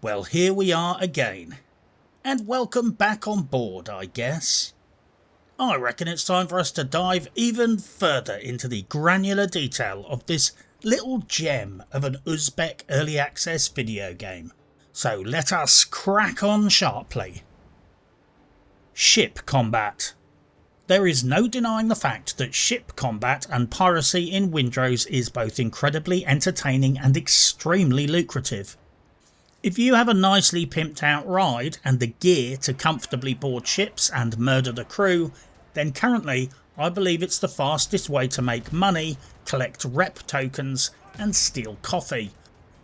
Well, here we are again. And welcome back on board, I guess. I reckon it's time for us to dive even further into the granular detail of this little gem of an Uzbek early access video game. So let us crack on sharply. Ship combat. There is no denying the fact that ship combat and piracy in Windrose is both incredibly entertaining and extremely lucrative. If you have a nicely pimped out ride and the gear to comfortably board ships and murder the crew, then currently I believe it's the fastest way to make money, collect rep tokens and steal coffee.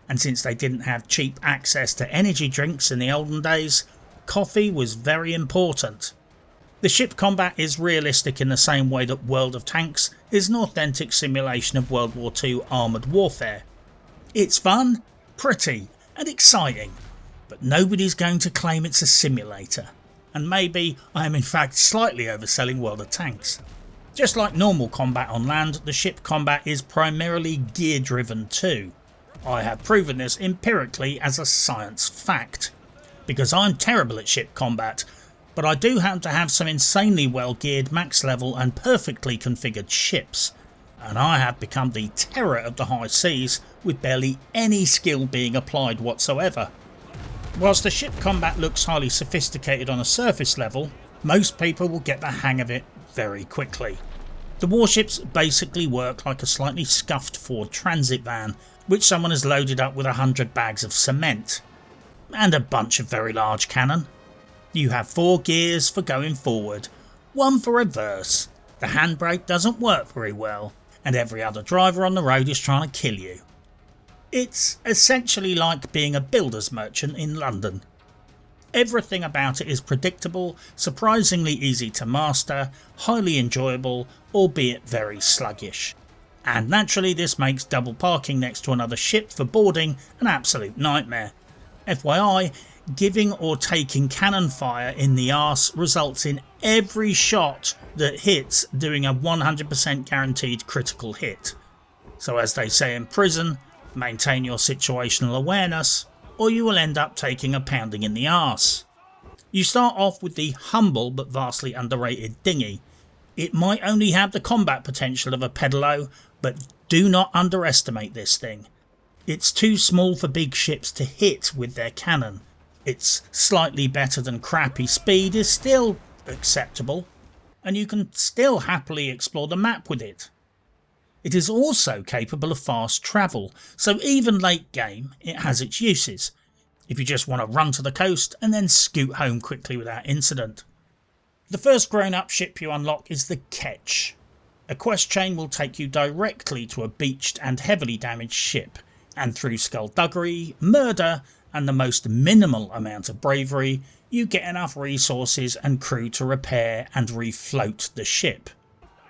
And since they didn't have cheap access to energy drinks in the olden days, coffee was very important. The ship combat is realistic in the same way that World of Tanks is an authentic simulation of World War II armoured warfare. It's fun, pretty and exciting, but nobody's going to claim it's a simulator. And maybe I am in fact slightly overselling World of Tanks. Just like normal combat on land, the ship combat is primarily gear driven too. I have proven this empirically as a science fact, because I'm terrible at ship combat, but I do happen to have some insanely well geared max level and perfectly configured ships, and I have become the terror of the high seas with barely any skill being applied whatsoever. Whilst the ship combat looks highly sophisticated on a surface level, most people will get the hang of it very quickly. The warships basically work like a slightly scuffed Ford Transit van, which someone has loaded up with 100 bags of cement, and a bunch of very large cannon. You have 4 gears for going forward, 1 for reverse, the handbrake doesn't work very well, and every other driver on the road is trying to kill you. It's essentially like being a builder's merchant in London. Everything about it is predictable, surprisingly easy to master, highly enjoyable, albeit very sluggish. And naturally this makes double parking next to another ship for boarding an absolute nightmare. FYI, giving or taking cannon fire in the arse results in every shot that hits doing a 100% guaranteed critical hit. So as they say in prison, maintain your situational awareness or you will end up taking a pounding in the arse. You start off with the humble but vastly underrated dinghy. It might only have the combat potential of a pedalo, but do not underestimate this thing. It's too small for big ships to hit with their cannon. Its slightly better than crappy speed is still acceptable, and you can still happily explore the map with it. It is also capable of fast travel, so even late game it has its uses, if you just want to run to the coast and then scoot home quickly without incident. The first grown up ship you unlock is the Ketch. A quest chain will take you directly to a beached and heavily damaged ship, and through skullduggery, murder and the most minimal amount of bravery, you get enough resources and crew to repair and refloat the ship.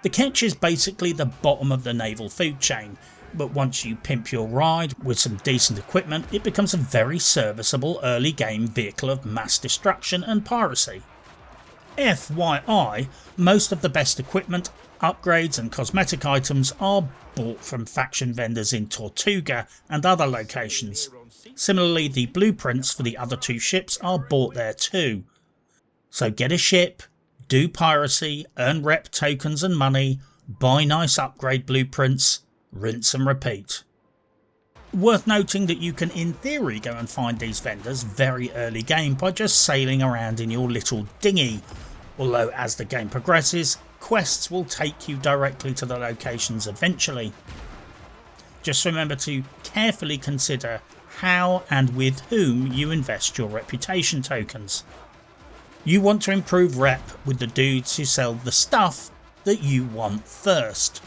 The Ketch is basically the bottom of the naval food chain, but once you pimp your ride with some decent equipment, it becomes a very serviceable early game vehicle of mass destruction and piracy. FYI, most of the best equipment, upgrades and cosmetic items are bought from faction vendors in Tortuga and other locations. Similarly, the blueprints for the other 2 ships are bought there too. So get a ship, do piracy, earn rep tokens and money, buy nice upgrade blueprints, rinse and repeat. Worth noting that you can in theory go and find these vendors very early game by just sailing around in your little dinghy, although as the game progresses, quests will take you directly to the locations eventually. Just remember to carefully consider how and with whom you invest your reputation tokens. You want to improve rep with the dudes who sell the stuff that you want first.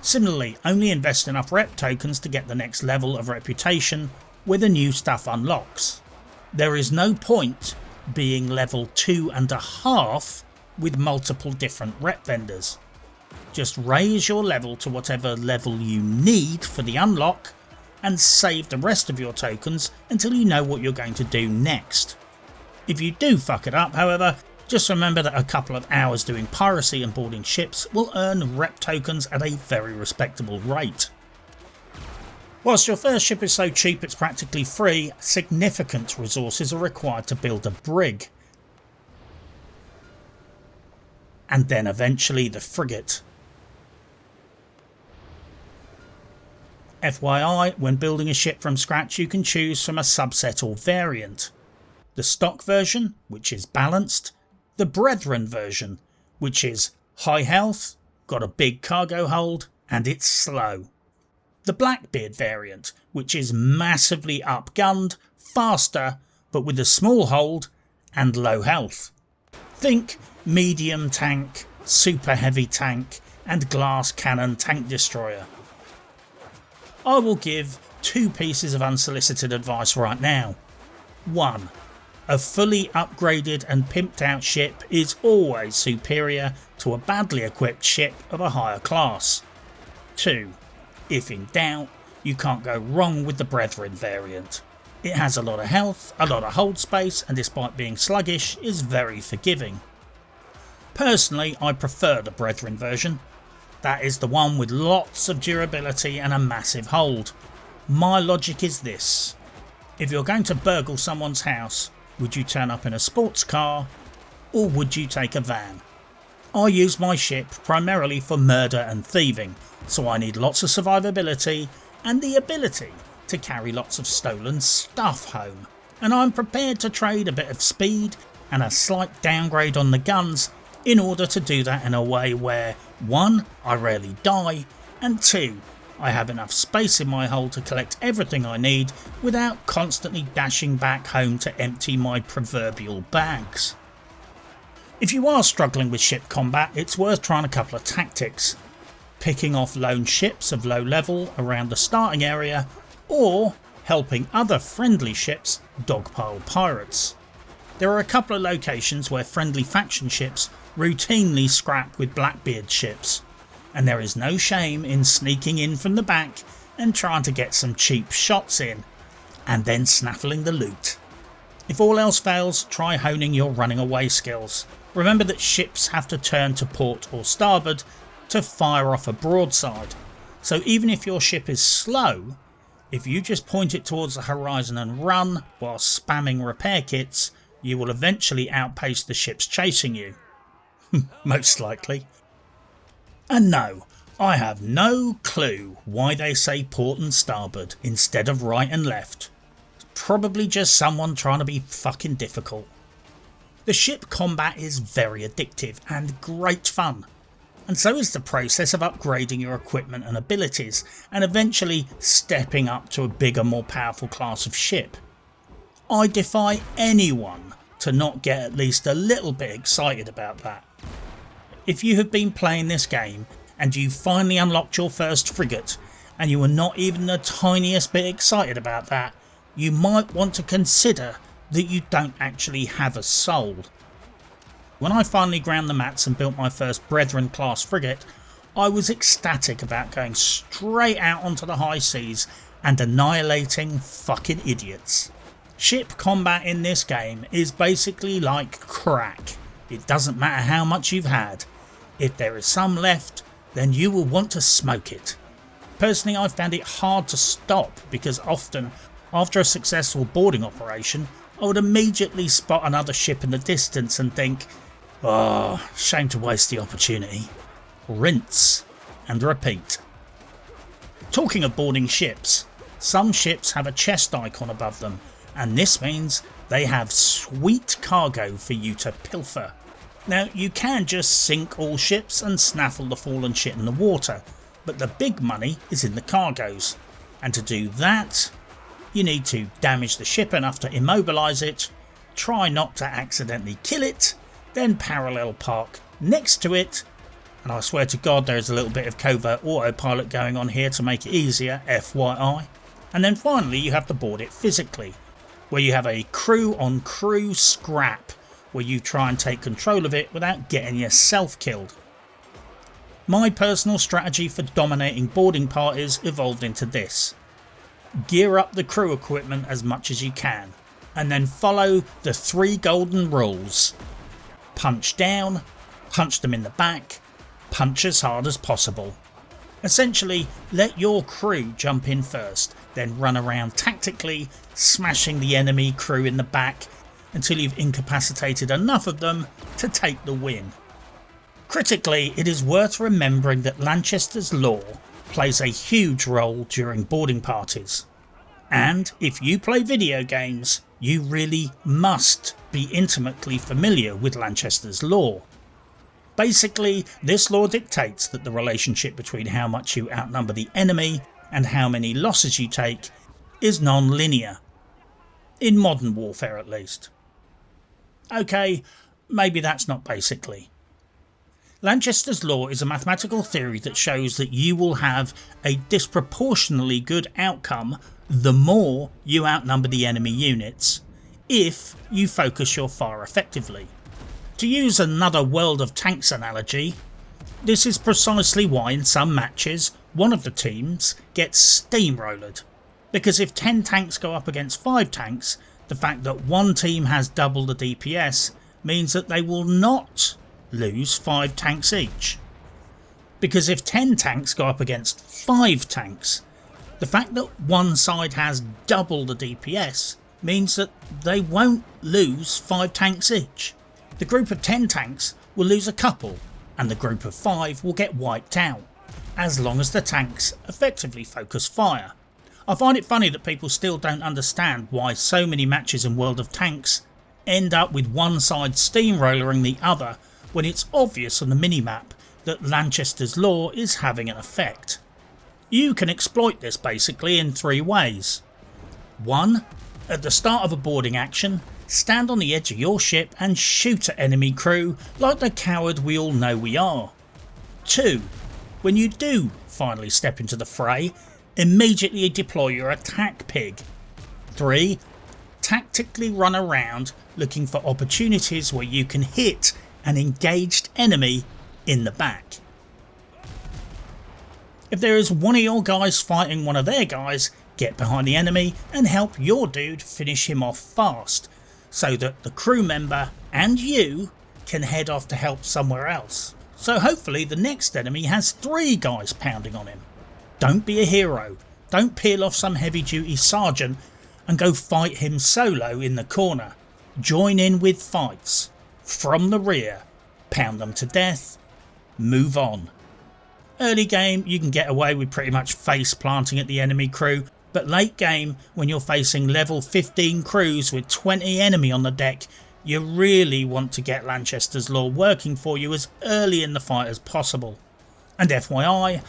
Similarly, only invest enough rep tokens to get the next level of reputation where the new stuff unlocks. There is no point being level 2.5 with multiple different rep vendors. Just raise your level to whatever level you need for the unlock and save the rest of your tokens until you know what you're going to do next. If you do fuck it up, however, just remember that a couple of hours doing piracy and boarding ships will earn rep tokens at a very respectable rate. Whilst your first ship is so cheap it's practically free, significant resources are required to build a brig. And then eventually the frigate. FYI, when building a ship from scratch you can choose from a subset or variant. The stock version, which is balanced, the Brethren version, which is high health, got a big cargo hold, and it's slow. The Blackbeard variant, which is massively upgunned, faster, but with a small hold and low health. Think medium tank, super heavy tank, and glass cannon tank destroyer. I will give 2 pieces of unsolicited advice right now. 1. A fully upgraded and pimped out ship is always superior to a badly equipped ship of a higher class. 2. If in doubt, you can't go wrong with the Brethren variant. It has a lot of health, a lot of hold space, and despite being sluggish, is very forgiving. Personally, I prefer the Brethren version. That is the one with lots of durability and a massive hold. My logic is this. If you're going to burgle someone's house, would you turn up in a sports car or would you take a van? I use my ship primarily for murder and thieving, so I need lots of survivability and the ability to carry lots of stolen stuff home. And I'm prepared to trade a bit of speed and a slight downgrade on the guns in order to do that in a way where 1. I rarely die, and 2. I have enough space in my hull to collect everything I need without constantly dashing back home to empty my proverbial bags. If you are struggling with ship combat, it's worth trying a couple of tactics. Picking off lone ships of low level around the starting area, or helping other friendly ships dogpile pirates. There are a couple of locations where friendly faction ships routinely scrap with Blackbeard ships, and there is no shame in sneaking in from the back and trying to get some cheap shots in, and then snaffling the loot. If all else fails, try honing your running away skills. Remember that ships have to turn to port or starboard to fire off a broadside, so even if your ship is slow, if you just point it towards the horizon and run while spamming repair kits, you will eventually outpace the ships chasing you. Most likely. And no, I have no clue why they say port and starboard instead of right and left. It's probably just someone trying to be fucking difficult. The ship combat is very addictive and great fun, and so is the process of upgrading your equipment and abilities and eventually stepping up to a bigger, more powerful class of ship. I defy anyone to not get at least a little bit excited about that. If you have been playing this game and you finally unlocked your first frigate and you are not even the tiniest bit excited about that, you might want to consider that you don't actually have a soul. When I finally ground the mats and built my first Brethren class frigate, I was ecstatic about going straight out onto the high seas and annihilating fucking idiots. Ship combat in this game is basically like crack. It doesn't matter how much you've had. If there is some left, then you will want to smoke it. Personally, I found it hard to stop because often, after a successful boarding operation, I would immediately spot another ship in the distance and think, oh, shame to waste the opportunity. Rinse and repeat. Talking of boarding ships, some ships have a chest icon above them, and this means they have sweet cargo for you to pilfer. Now, you can just sink all ships and snaffle the fallen shit in the water, but the big money is in the cargoes, and to do that, you need to damage the ship enough to immobilise it, try not to accidentally kill it, then parallel park next to it, and I swear to God there is a little bit of covert autopilot going on here to make it easier, FYI, and then finally you have to board it physically, where you have a crew on crew scrap, where you try and take control of it without getting yourself killed. My personal strategy for dominating boarding parties evolved into this. Gear up the crew equipment as much as you can, and then follow the 3 golden rules. Punch down, punch them in the back, punch as hard as possible. Essentially, let your crew jump in first, then run around tactically, smashing the enemy crew in the back until you've incapacitated enough of them to take the win. Critically, it is worth remembering that Lanchester's law plays a huge role during boarding parties. And if you play video games, you really must be intimately familiar with Lanchester's law. Basically, this law dictates that the relationship between how much you outnumber the enemy and how many losses you take is non-linear. In modern warfare at least. Okay, maybe that's not basically. Lanchester's law is a mathematical theory that shows that you will have a disproportionately good outcome the more you outnumber the enemy units, if you focus your fire effectively. To use another World of Tanks analogy, this is precisely why in some matches one of the teams gets steamrollered, because if 10 tanks go up against 5 tanks, the fact that one team has double the DPS means that they will not lose 5 tanks each. Because if 10 tanks go up against 5 tanks, the fact that one side has double the DPS means that they won't lose 5 tanks each. The group of 10 tanks will lose a couple, and the group of 5 will get wiped out, as long as the tanks effectively focus fire. I find it funny that people still don't understand why so many matches in World of Tanks end up with one side steamrollering the other when it's obvious on the minimap that Lanchester's law is having an effect. You can exploit this basically in 3 ways. 1. At the start of a boarding action, stand on the edge of your ship and shoot at enemy crew like the coward we all know we are. 2. When you do finally step into the fray, immediately deploy your attack pig. 3. Tactically run around looking for opportunities where you can hit an engaged enemy in the back. If there is one of your guys fighting one of their guys, get behind the enemy and help your dude finish him off fast, so that the crew member and you can head off to help somewhere else. So hopefully the next enemy has 3 guys pounding on him. Don't be a hero. Don't peel off some heavy duty sergeant and go fight him solo in the corner. Join in with fights. From the rear. Pound them to death. Move on. Early game you can get away with pretty much face planting at the enemy crew, but late game when you're facing level 15 crews with 20 enemy on the deck, you really want to get Lanchester's law working for you as early in the fight as possible. And FYI,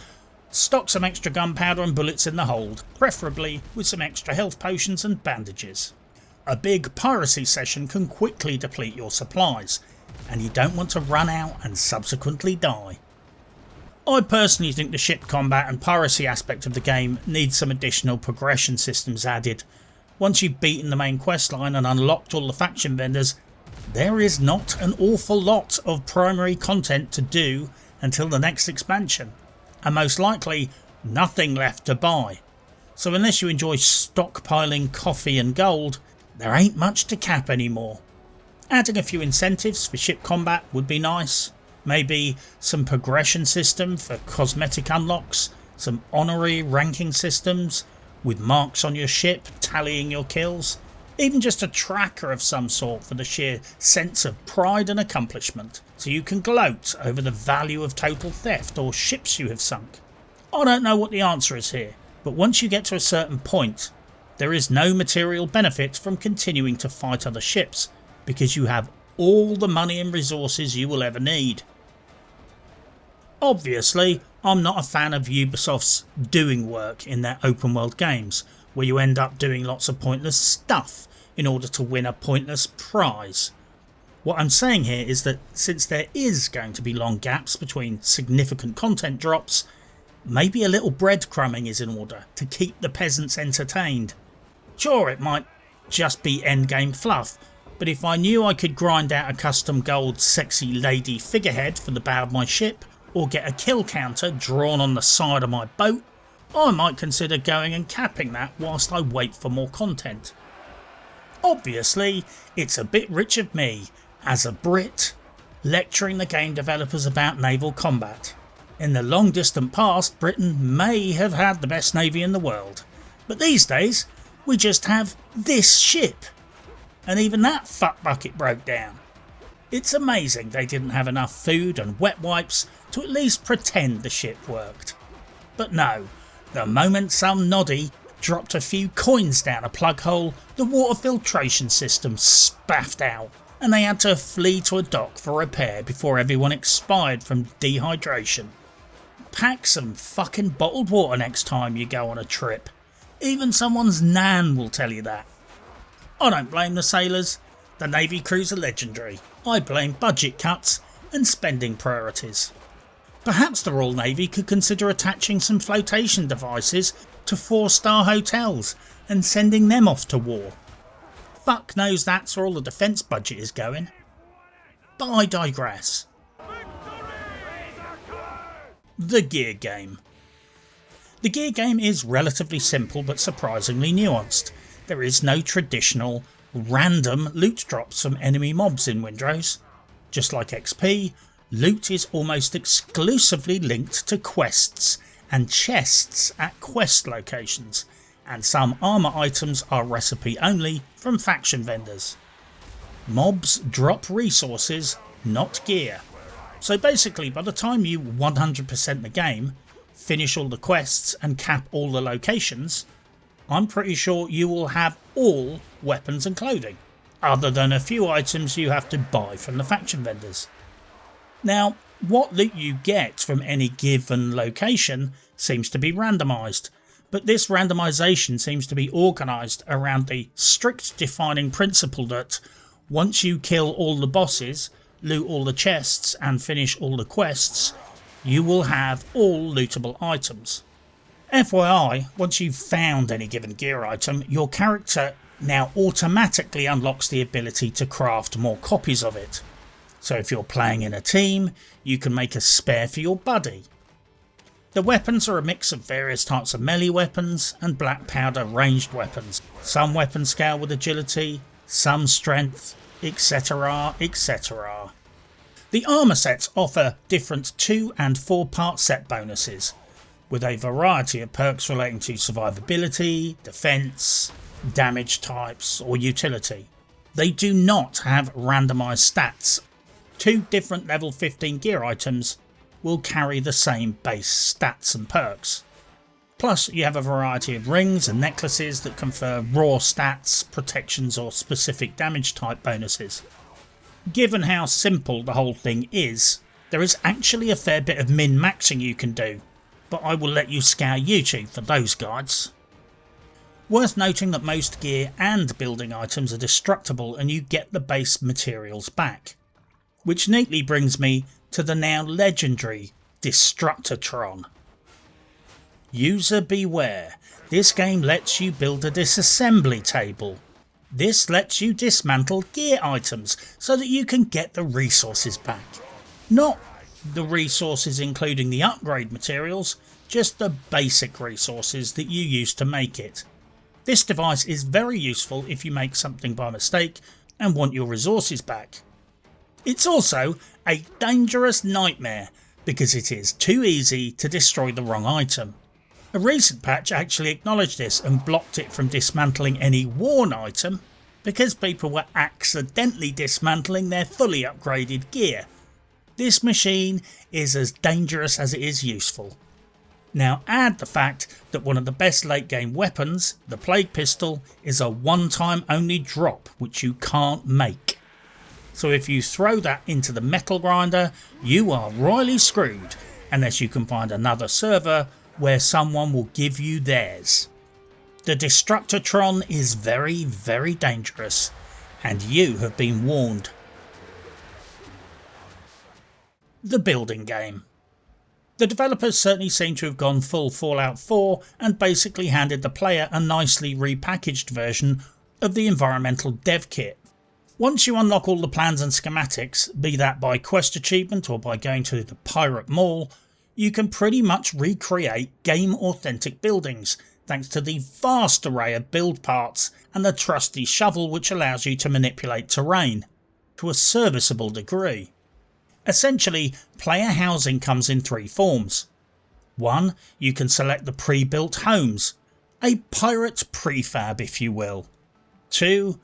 stock some extra gunpowder and bullets in the hold, preferably with some extra health potions and bandages. A big piracy session can quickly deplete your supplies, and you don't want to run out and subsequently die. I personally think the ship combat and piracy aspect of the game needs some additional progression systems added. Once you've beaten the main questline and unlocked all the faction vendors, there is not an awful lot of primary content to do until the next expansion, and most likely nothing left to buy. So unless you enjoy stockpiling coffee and gold, there ain't much to cap anymore. Adding a few incentives for ship combat would be nice. Maybe some progression system for cosmetic unlocks, some honorary ranking systems with marks on your ship tallying your kills, even just a tracker of some sort for the sheer sense of pride and accomplishment, so you can gloat over the value of total theft or ships you have sunk. I don't know what the answer is here, but once you get to a certain point, there is no material benefit from continuing to fight other ships, because you have all the money and resources you will ever need. Obviously, I'm not a fan of Ubisoft's doing work in their open world games, where you end up doing lots of pointless stuff in order to win a pointless prize. What I'm saying here is that since there is going to be long gaps between significant content drops, maybe a little breadcrumbing is in order to keep the peasants entertained. Sure, it might just be endgame fluff, but if I knew I could grind out a custom gold sexy lady figurehead for the bow of my ship, or get a kill counter drawn on the side of my boat, I might consider going and capping that whilst I wait for more content. Obviously, it's a bit rich of me, as a Brit, lecturing the game developers about naval combat. In the long distant past, Britain may have had the best navy in the world, but these days we just have this ship, and even that fuck bucket broke down. It's amazing they didn't have enough food and wet wipes to at least pretend the ship worked. But no, the moment some noddy dropped a few coins down a plug hole, the water filtration system spaffed out, and they had to flee to a dock for repair before everyone expired from dehydration. Pack some fucking bottled water next time you go on a trip. Even someone's nan will tell you that. I don't blame the sailors. The Navy crews are legendary. I blame budget cuts and spending priorities. Perhaps the Royal Navy could consider attaching some flotation devices to 4-star hotels and sending them off to war. Fuck knows that's where all the defence budget is going. But I digress. The gear game. The gear game is relatively simple but surprisingly nuanced. There is no traditional random loot drops from enemy mobs in Windrose. Just like XP, loot is almost exclusively linked to quests and chests at quest locations, and some armour items are recipe only from faction vendors. Mobs drop resources, not gear. So basically, by the time you 100% the game, finish all the quests and cap all the locations, I'm pretty sure you will have all weapons and clothing, other than a few items you have to buy from the faction vendors. Now, what loot you get from any given location seems to be randomised, but this randomisation seems to be organised around the strict defining principle that once you kill all the bosses, loot all the chests and finish all the quests, you will have all lootable items. FYI, once you've found any given gear item, your character now automatically unlocks the ability to craft more copies of it. So if you're playing in a team, you can make a spare for your buddy. The weapons are a mix of various types of melee weapons and black powder ranged weapons. Some weapons scale with agility, some strength, etc, etc. The armour sets offer different 2 and 4 part set bonuses, with a variety of perks relating to survivability, defence, damage types or utility. They do not have randomised stats. 2 different level 15 gear items will carry the same base stats and perks. Plus you have a variety of rings and necklaces that confer raw stats, protections or specific damage type bonuses. Given how simple the whole thing is, there is actually a fair bit of min-maxing you can do, but I will let you scour YouTube for those guides. Worth noting that most gear and building items are destructible and you get the base materials back. Which neatly brings me to the now legendary Destructotron. User beware, this game lets you build a disassembly table. This lets you dismantle gear items so that you can get the resources back. Not the resources including the upgrade materials, just the basic resources that you used to make it. This device is very useful if you make something by mistake and want your resources back. It's also a dangerous nightmare because it is too easy to destroy the wrong item. A recent patch actually acknowledged this and blocked it from dismantling any worn item because people were accidentally dismantling their fully upgraded gear. This machine is as dangerous as it is useful. Now add the fact that one of the best late game weapons, the Plague Pistol, is a one-time only drop which you can't make. So if you throw that into the metal grinder, you are royally screwed unless you can find another server where someone will give you theirs. The Destructotron is very, very dangerous, and you have been warned. The building game. The developers certainly seem to have gone full Fallout 4 and basically handed the player a nicely repackaged version of the environmental dev kit. Once you unlock all the plans and schematics, be that by quest achievement or by going to the Pirate Mall, you can pretty much recreate game authentic buildings thanks to the vast array of build parts and the trusty shovel which allows you to manipulate terrain to a serviceable degree. Essentially, player housing comes in three forms. 1. You can select the pre-built homes, a pirate prefab if you will. 2.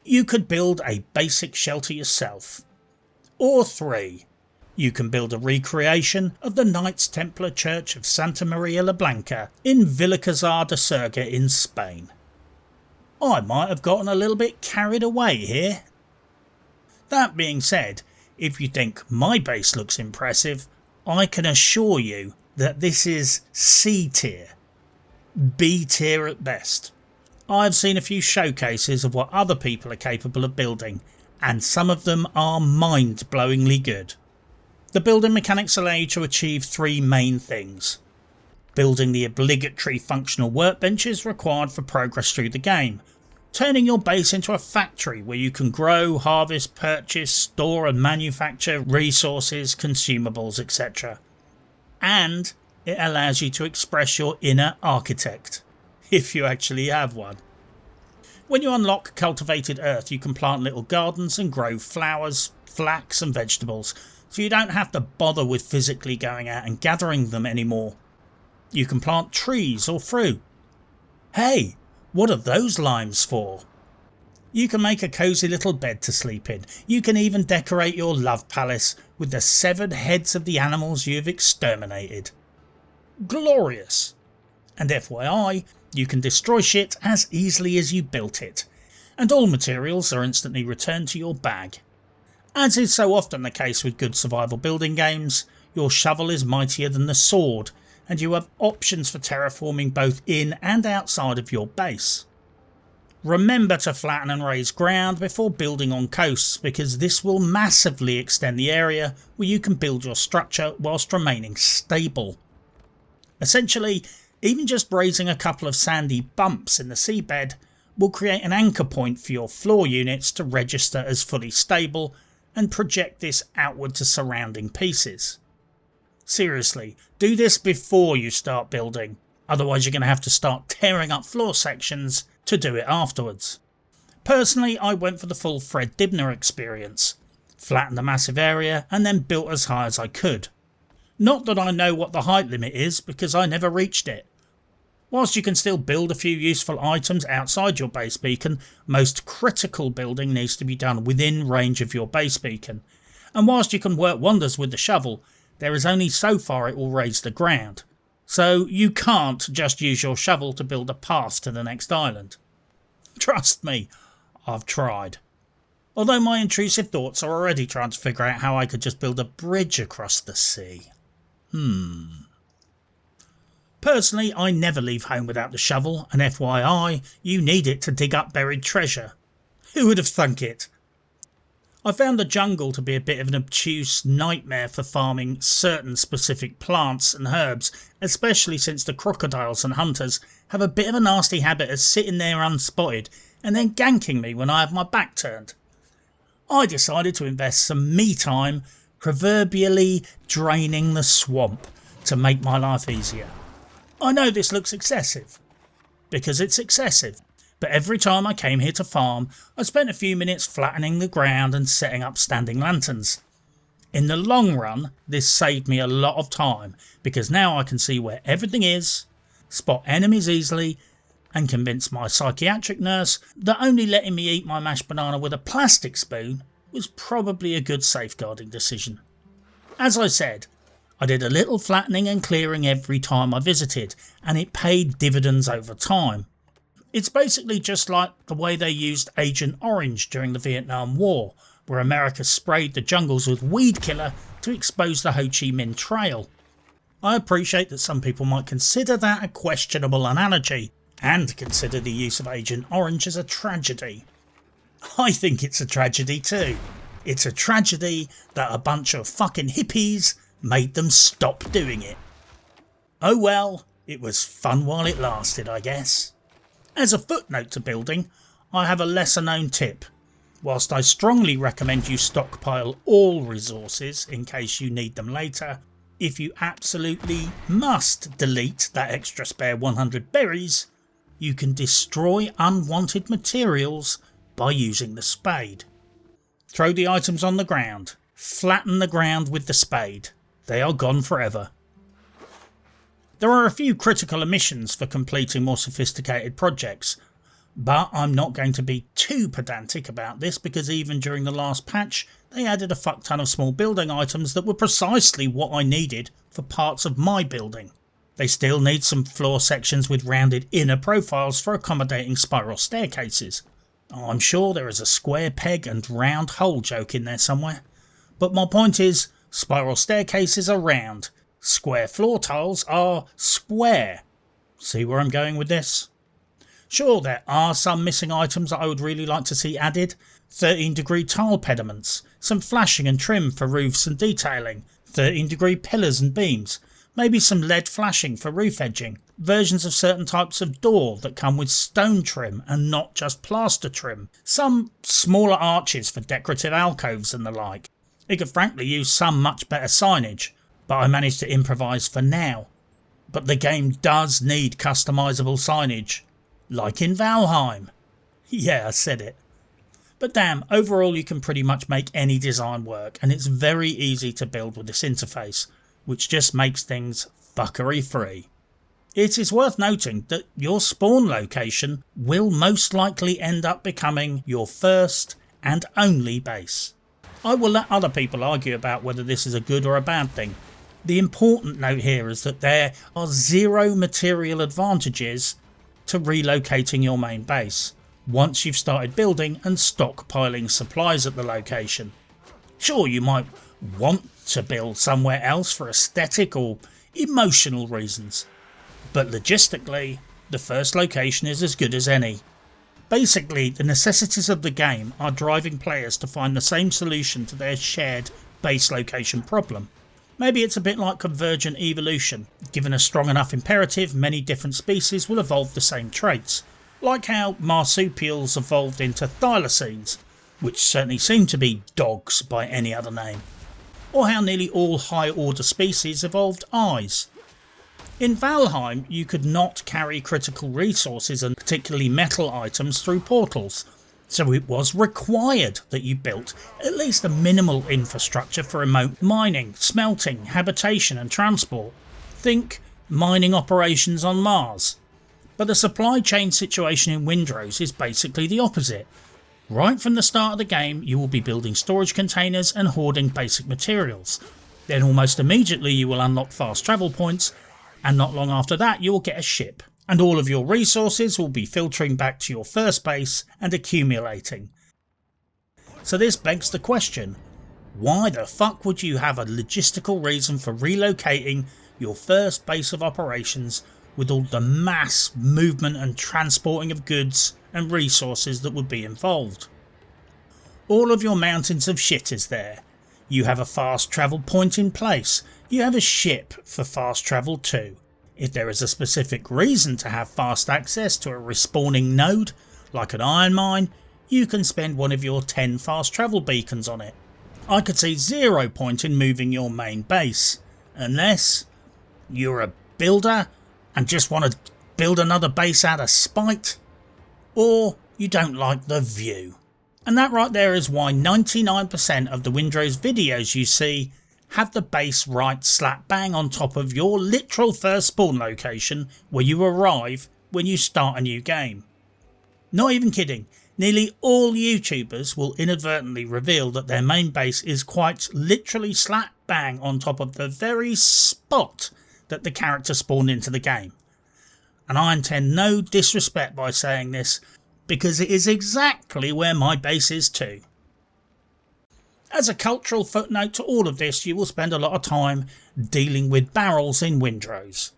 You could build a basic shelter yourself. Or 3. You can build a recreation of the Knights Templar Church of Santa Maria la Blanca in Villacaza de Surga in Spain. I might have gotten a little bit carried away here. That being said, if you think my base looks impressive, I can assure you that this is C tier. B tier at best. I've seen a few showcases of what other people are capable of building, and some of them are mind-blowingly good. The building mechanics allow you to achieve three main things. Building the obligatory functional workbenches required for progress through the game, turning your base into a factory where you can grow, harvest, purchase, store and manufacture resources, consumables, etc. And it allows you to express your inner architect, if you actually have one. When you unlock cultivated earth, you can plant little gardens and grow flowers, flax and vegetables, so you don't have to bother with physically going out and gathering them anymore. You can plant trees or fruit. Hey, what are those limes for? You can make a cosy little bed to sleep in. You can even decorate your love palace with the severed heads of the animals you have exterminated. Glorious! And FYI, you can destroy shit as easily as you built it, and all materials are instantly returned to your bag. As is so often the case with good survival building games, your shovel is mightier than the sword, and you have options for terraforming both in and outside of your base. Remember to flatten and raise ground before building on coasts, because this will massively extend the area where you can build your structure whilst remaining stable. Essentially, even just raising a couple of sandy bumps in the seabed will create an anchor point for your floor units to register as fully stable and project this outward to surrounding pieces. Seriously, do this before you start building, otherwise you're going to have to start tearing up floor sections to do it afterwards. Personally, I went for the full Fred Dibner experience, flattened a massive area and then built as high as I could. Not that I know what the height limit is, because I never reached it. Whilst you can still build a few useful items outside your base beacon, most critical building needs to be done within range of your base beacon, and whilst you can work wonders with the shovel, there is only so far it will raise the ground, so you can't just use your shovel to build a path to the next island. Trust me, I've tried. Although my intrusive thoughts are already trying to figure out how I could just build a bridge across the sea. Personally, I never leave home without the shovel, and FYI, you need it to dig up buried treasure. Who would have thunk it? I found the jungle to be a bit of an obtuse nightmare for farming certain specific plants and herbs, especially since the crocodiles and hunters have a bit of a nasty habit of sitting there unspotted and then ganking me when I have my back turned. I decided to invest some me time proverbially draining the swamp to make my life easier. I know this looks excessive, because it's excessive, but every time I came here to farm, I spent a few minutes flattening the ground and setting up standing lanterns. In the long run, this saved me a lot of time, because now I can see where everything is, spot enemies easily, and convince my psychiatric nurse that only letting me eat my mashed banana with a plastic spoon was probably a good safeguarding decision. As I said, I did a little flattening and clearing every time I visited, and it paid dividends over time. It's basically just like the way they used Agent Orange during the Vietnam War, where America sprayed the jungles with weed killer to expose the Ho Chi Minh Trail. I appreciate that some people might consider that a questionable analogy, and consider the use of Agent Orange as a tragedy. I think it's a tragedy too. It's a tragedy that a bunch of fucking hippies made them stop doing it. Oh well, it was fun while it lasted, I guess. As a footnote to building, I have a lesser known tip. Whilst I strongly recommend you stockpile all resources in case you need them later, if you absolutely must delete that extra spare 100 berries, you can destroy unwanted materials by using the spade. Throw the items on the ground, flatten the ground with the spade. They are gone forever. There are a few critical omissions for completing more sophisticated projects, but I'm not going to be too pedantic about this because even during the last patch they added a fuck ton of small building items that were precisely what I needed for parts of my building. They still need some floor sections with rounded inner profiles for accommodating spiral staircases. I'm sure there is a square peg and round hole joke in there somewhere, but my point is, spiral staircases are round, square floor tiles are square. See where I'm going with this? Sure, there are some missing items that I would really like to see added. 13-degree tile pediments, some flashing and trim for roofs and detailing, 13-degree pillars and beams, maybe some LED flashing for roof edging, versions of certain types of door that come with stone trim and not just plaster trim, some smaller arches for decorative alcoves and the like. It could frankly use some much better signage, but I managed to improvise for now. But the game does need customisable signage. Like in Valheim. Yeah, I said it. But damn, overall you can pretty much make any design work, and it's very easy to build with this interface, which just makes things fuckery free. It is worth noting that your spawn location will most likely end up becoming your first and only base. I will let other people argue about whether this is a good or a bad thing. The important note here is that there are zero material advantages to relocating your main base once you've started building and stockpiling supplies at the location. Sure, you might want to build somewhere else for aesthetic or emotional reasons, but logistically the first location is as good as any. Basically, the necessities of the game are driving players to find the same solution to their shared base location problem. Maybe it's a bit like convergent evolution. Given a strong enough imperative, many different species will evolve the same traits, like how marsupials evolved into thylacines, which certainly seem to be dogs by any other name, or how nearly all high order species evolved eyes. In Valheim you could not carry critical resources and particularly metal items through portals, so it was required that you built at least a minimal infrastructure for remote mining, smelting, habitation and transport. Think mining operations on Mars. But the supply chain situation in Windrose is basically the opposite. Right from the start of the game you will be building storage containers and hoarding basic materials. Then almost immediately you will unlock fast travel points, and not long after that you will get a ship. And all of your resources will be filtering back to your first base and accumulating. So this begs the question, why the fuck would you have a logistical reason for relocating your first base of operations with all the mass movement and transporting of goods and resources that would be involved? All of your mountains of shit is there. You have a fast travel point in place. You have a ship for fast travel too. If there is a specific reason to have fast access to a respawning node, like an iron mine, you can spend one of your 10 fast travel beacons on it. I could see zero point in moving your main base, unless you're a builder and just want to build another base out of spite, or you don't like the view. And that right there is why 99% of the Windrose videos you see have the base right slap bang on top of your literal first spawn location where you arrive when you start a new game. Not even kidding, nearly all YouTubers will inadvertently reveal that their main base is quite literally slap bang on top of the very spot that the character spawned into the game. And I intend no disrespect by saying this, because it is exactly where my base is too. As a cultural footnote to all of this, you will spend a lot of time dealing with barrels in Windrose.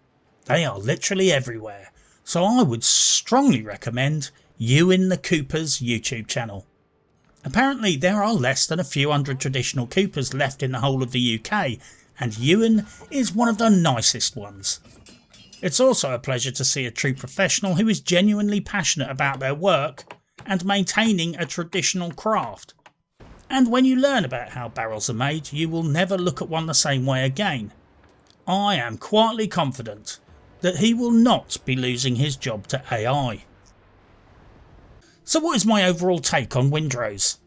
They are literally everywhere, so I would strongly recommend Ewan the Cooper's YouTube channel. Apparently there are less than a few hundred traditional Coopers left in the whole of the UK, and Ewan is one of the nicest ones. It's also a pleasure to see a true professional who is genuinely passionate about their work and maintaining a traditional craft. And when you learn about how barrels are made, you will never look at one the same way again. I am quietly confident that he will not be losing his job to AI. So what is my overall take on Windrose?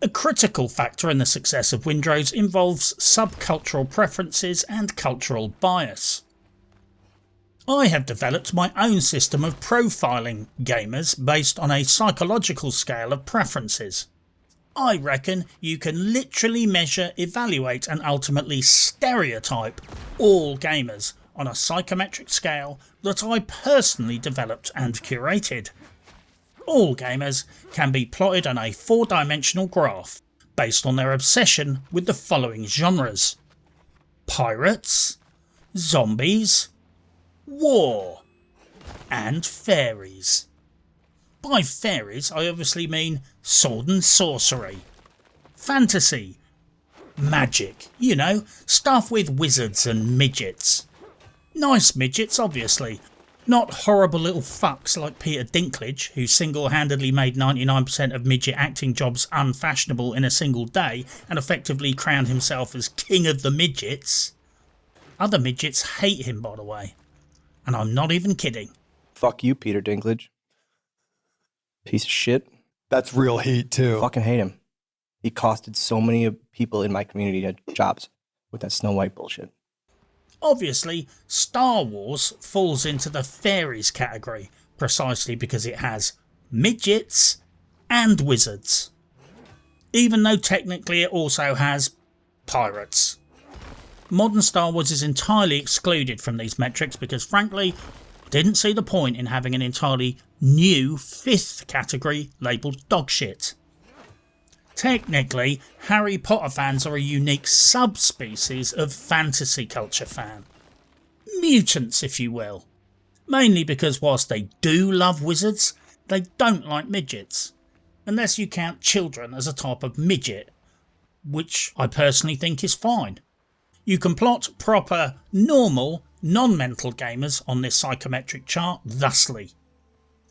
A critical factor in the success of Windrose involves subcultural preferences and cultural bias. I have developed my own system of profiling gamers based on a psychological scale of preferences. I reckon you can literally measure, evaluate and ultimately stereotype all gamers on a psychometric scale that I personally developed and curated. All gamers can be plotted on a 4-dimensional graph based on their obsession with the following genres: pirates, zombies, war, and fairies. By fairies I obviously mean sword and sorcery, fantasy, magic, you know, stuff with wizards and midgets. Nice midgets obviously, not horrible little fucks like Peter Dinklage, who single-handedly made 99% of midget acting jobs unfashionable in a single day and effectively crowned himself as king of the midgets. Other midgets hate him, by the way. And I'm not even kidding. Fuck you, Peter Dinklage. Piece of shit. That's real heat too. Fucking hate him. He costed so many people in my community jobs with that Snow White bullshit. Obviously, Star Wars falls into the fairies category precisely because it has midgets and wizards. Even though technically it also has pirates. Modern Star Wars is entirely excluded from these metrics because frankly, I didn't see the point in having an entirely new 5th category labelled dogshit. Technically, Harry Potter fans are a unique subspecies of fantasy culture fan. Mutants, if you will. Mainly because whilst they do love wizards, they don't like midgets. Unless you count children as a type of midget, which I personally think is fine. You can plot proper, normal, non-mental gamers on this psychometric chart thusly.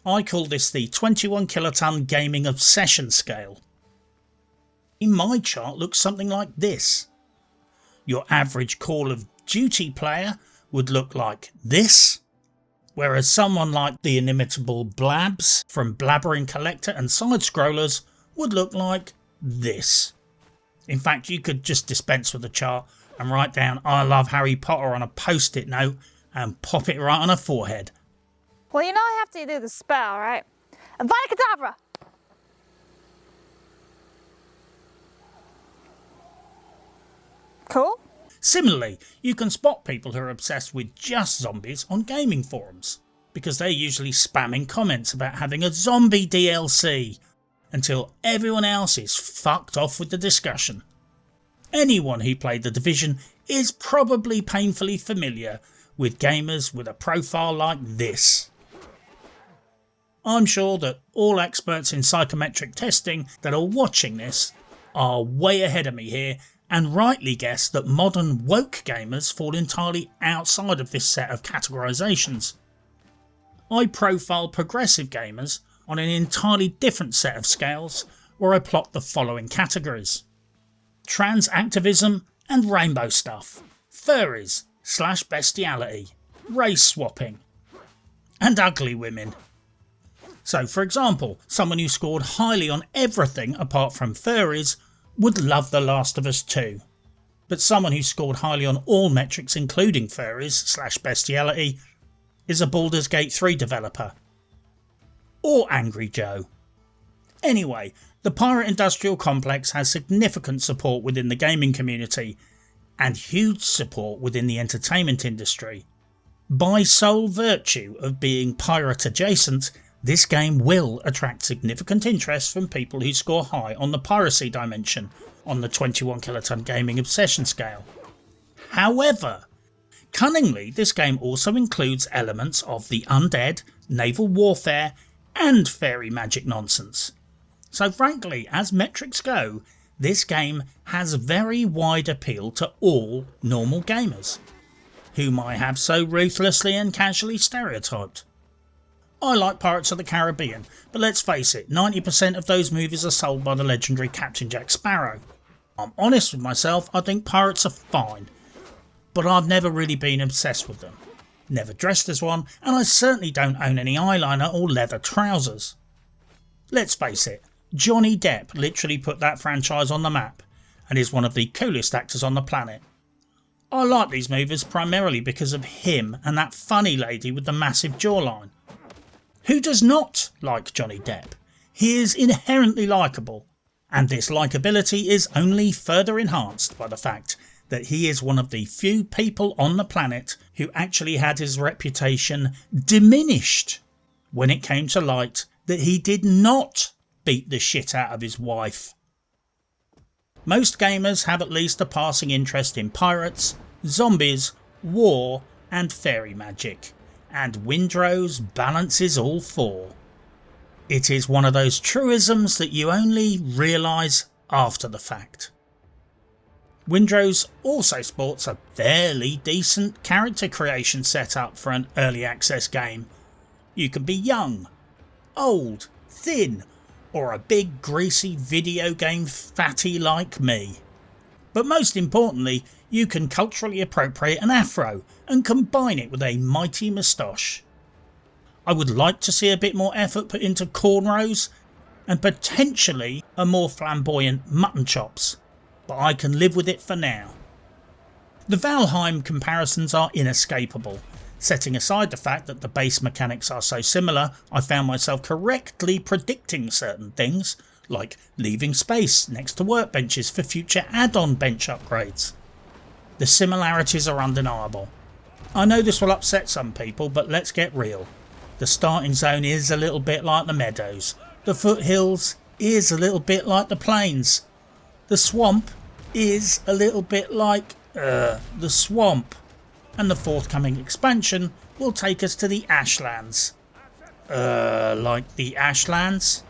I call this the 21 kiloton gaming obsession scale. My chart looks something like this. Your average Call of Duty player would look like this, whereas someone like the inimitable Blabs from Blabbering Collector and Sidescrollers would look like this. In fact, you could just dispense with the chart and write down "I love Harry Potter" on a post-it note and pop it right on her forehead. Well, you know I have to do the spell, right? Avada Kedavra! Cool? Similarly, you can spot people who are obsessed with just zombies on gaming forums, because they're usually spamming comments about having a zombie DLC, until everyone else is fucked off with the discussion. Anyone who played The Division is probably painfully familiar with gamers with a profile like this. I'm sure that all experts in psychometric testing that are watching this are way ahead of me here and rightly guess that modern woke gamers fall entirely outside of this set of categorisations. I profile progressive gamers on an entirely different set of scales where I plot the following categories: trans activism and rainbow stuff, furries / bestiality, race swapping, and ugly women. So for example, someone who scored highly on everything apart from furries would love The Last of Us 2, but someone who scored highly on all metrics including furries / bestiality is a Baldur's Gate 3 developer. Or Angry Joe. Anyway, the pirate industrial complex has significant support within the gaming community and huge support within the entertainment industry. By sole virtue of being pirate adjacent, this game will attract significant interest from people who score high on the piracy dimension on the 21 kiloton gaming obsession scale. However, cunningly this game also includes elements of the undead, naval warfare and fairy magic nonsense. So frankly, as metrics go, this game has very wide appeal to all normal gamers, whom I have so ruthlessly and casually stereotyped. I like Pirates of the Caribbean, but let's face it, 90% of those movies are sold by the legendary Captain Jack Sparrow. I'm honest with myself, I think pirates are fine, but I've never really been obsessed with them. Never dressed as one, and I certainly don't own any eyeliner or leather trousers. Let's face it, Johnny Depp literally put that franchise on the map and is one of the coolest actors on the planet. I like these movies primarily because of him and that funny lady with the massive jawline. Who does not like Johnny Depp? He is inherently likeable, and this likeability is only further enhanced by the fact that he is one of the few people on the planet who actually had his reputation diminished when it came to light that he did not beat the shit out of his wife. Most gamers have at least a passing interest in pirates, zombies, war and fairy magic, and Windrose balances all four. It is one of those truisms that you only realise after the fact. Windrose also sports a fairly decent character creation setup for an early access game. You can be young, old, thin, or a big greasy video game fatty like me. But most importantly, you can culturally appropriate an afro and combine it with a mighty moustache. I would like to see a bit more effort put into cornrows and potentially a more flamboyant mutton chops, but I can live with it for now. The Valheim comparisons are inescapable. Setting aside the fact that the base mechanics are so similar, I found myself correctly predicting certain things, like leaving space next to workbenches for future add-on bench upgrades. The similarities are undeniable. I know this will upset some people, but let's get real. The starting zone is a little bit like the meadows. The foothills is a little bit like the plains. The swamp is a little bit like the swamp. And the forthcoming expansion will take us to the Ashlands. Like the Ashlands?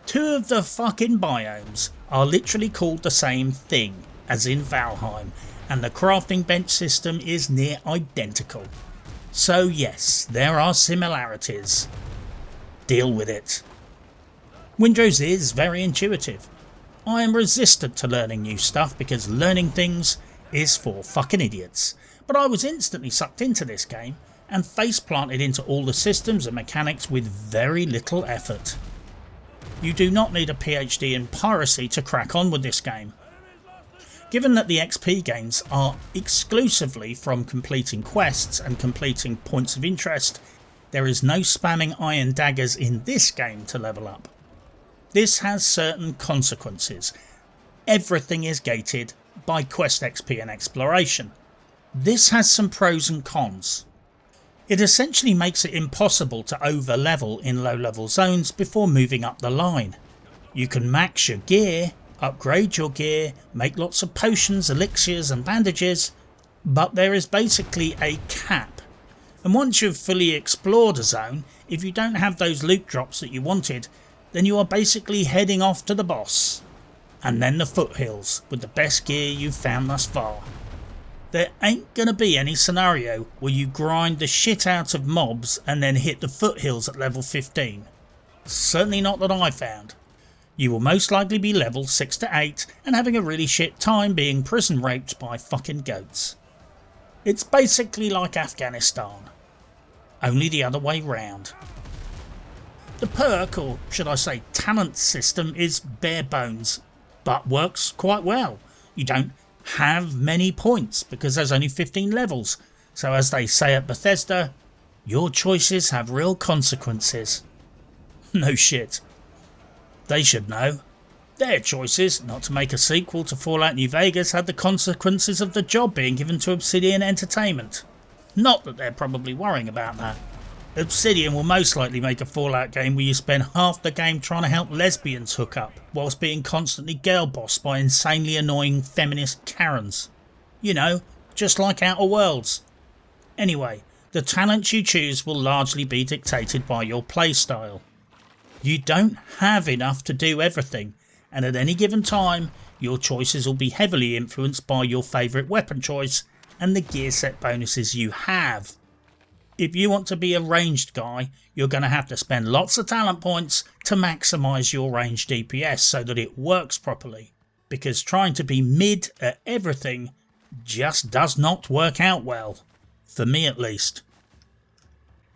Two of the fucking biomes are literally called the same thing, as in Valheim, and the crafting bench system is near identical. So yes, there are similarities. Deal with it. Windrose is very intuitive. I am resistant to learning new stuff because learning things is for fucking idiots. But I was instantly sucked into this game and face planted into all the systems and mechanics with very little effort. You do not need a PhD in piracy to crack on with this game. Given that the XP gains are exclusively from completing quests and completing points of interest, there is no spamming iron daggers in this game to level up. This has certain consequences. Everything is gated by quest XP and exploration. This has some pros and cons. It essentially makes it impossible to over level in low level zones before moving up the line. You can max your gear, upgrade your gear, make lots of potions, elixirs and bandages, but there is basically a cap. And once you've fully explored a zone, if you don't have those loot drops that you wanted, then you are basically heading off to the boss. And then the foothills with the best gear you've found thus far. There ain't gonna be any scenario where you grind the shit out of mobs and then hit the foothills at level 15. Certainly not that I found. You will most likely be level 6 to 8 and having a really shit time being prison raped by fucking goats. It's basically like Afghanistan, only the other way round. The perk, or should I say talent system, is bare bones, but works quite well. You don't have many points because there's only 15 levels, so as they say at Bethesda, your choices have real consequences. No shit. They should know. Their choices not to make a sequel to Fallout New Vegas had the consequences of the job being given to Obsidian Entertainment. Not that they're probably worrying about that. Obsidian will most likely make a Fallout game where you spend half the game trying to help lesbians hook up, whilst being constantly girl bossed by insanely annoying feminist Karens. You know, just like Outer Worlds. Anyway, the talent you choose will largely be dictated by your playstyle. You don't have enough to do everything, and at any given time, your choices will be heavily influenced by your favourite weapon choice and the gear set bonuses you have. If you want to be a ranged guy, you're going to have to spend lots of talent points to maximise your range DPS so that it works properly, because trying to be mid at everything just does not work out well, for me at least.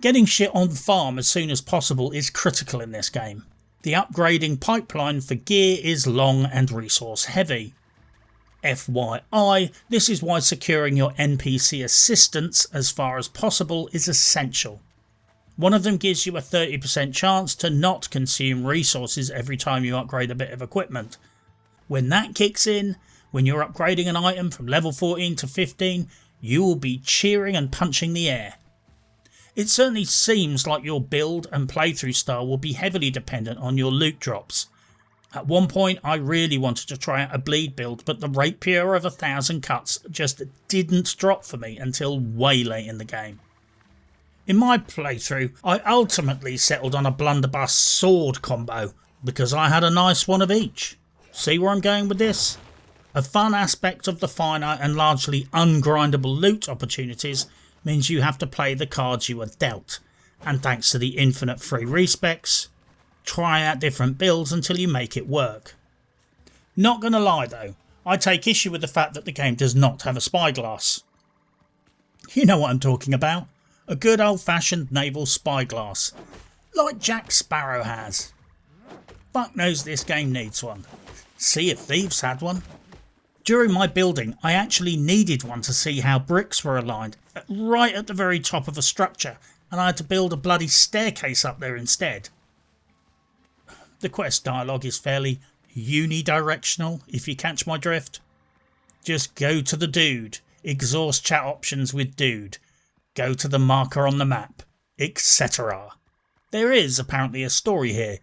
Getting shit on farm as soon as possible is critical in this game. The upgrading pipeline for gear is long and resource heavy. FYI, this is why securing your NPC assistants as far as possible is essential. One of them gives you a 30% chance to not consume resources every time you upgrade a bit of equipment. When that kicks in, when you're upgrading an item from level 14 to 15, you will be cheering and punching the air. It certainly seems like your build and playthrough style will be heavily dependent on your loot drops. At one point I really wanted to try out a bleed build, but the rapier of 1,000 cuts just didn't drop for me until way late in the game. In my playthrough I ultimately settled on a blunderbuss sword combo because I had a nice one of each. See where I'm going with this? A fun aspect of the finite and largely ungrindable loot opportunities means you have to play the cards you are dealt, and thanks to the infinite free respecs, try out different builds until you make it work. Not gonna lie though, I take issue with the fact that the game does not have a spyglass. You know what I'm talking about, a good old fashioned naval spyglass, like Jack Sparrow has. Fuck knows this game needs one. Sea of Thieves had one. During my building I actually needed one to see how bricks were aligned right at the very top of a structure, and I had to build a bloody staircase up there instead. The quest dialogue is fairly unidirectional, if you catch my drift. Just go to the dude, exhaust chat options with dude, go to the marker on the map, etc. There is apparently a story here,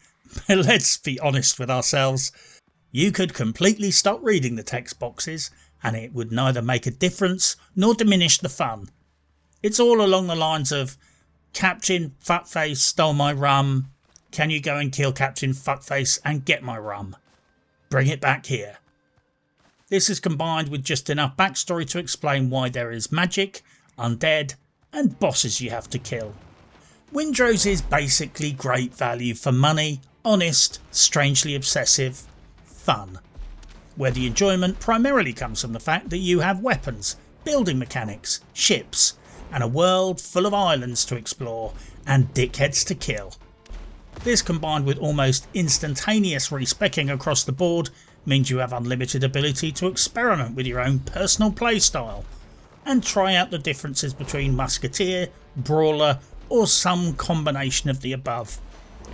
but let's be honest with ourselves. You could completely stop reading the text boxes and it would neither make a difference nor diminish the fun. It's all along the lines of, Captain Fuckface stole my rum, can you go and kill Captain Fuckface and get my rum? Bring it back here. This is combined with just enough backstory to explain why there is magic, undead and bosses you have to kill. Windrose is basically great value for money, honest, strangely obsessive, fun, where the enjoyment primarily comes from the fact that you have weapons, building mechanics, ships, and a world full of islands to explore and dickheads to kill. This combined with almost instantaneous respecking across the board means you have unlimited ability to experiment with your own personal playstyle and try out the differences between musketeer, brawler or some combination of the above.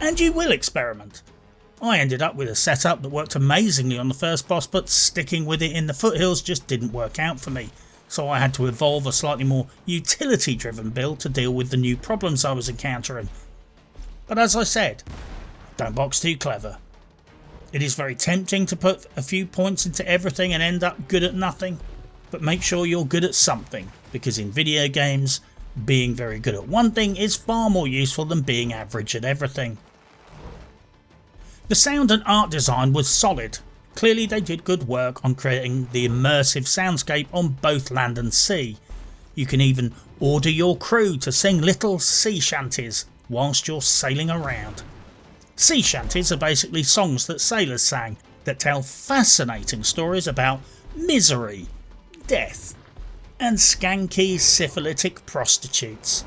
And you will experiment. I ended up with a setup that worked amazingly on the first boss, but sticking with it in the foothills just didn't work out for me, so I had to evolve a slightly more utility driven build to deal with the new problems I was encountering. But as I said, don't box too clever. It is very tempting to put a few points into everything and end up good at nothing, but make sure you're good at something, because in video games, being very good at one thing is far more useful than being average at everything. The sound and art design was solid. Clearly they did good work on creating the immersive soundscape on both land and sea. You can even order your crew to sing little sea shanties whilst you're sailing around. Sea shanties are basically songs that sailors sang that tell fascinating stories about misery, death and skanky syphilitic prostitutes.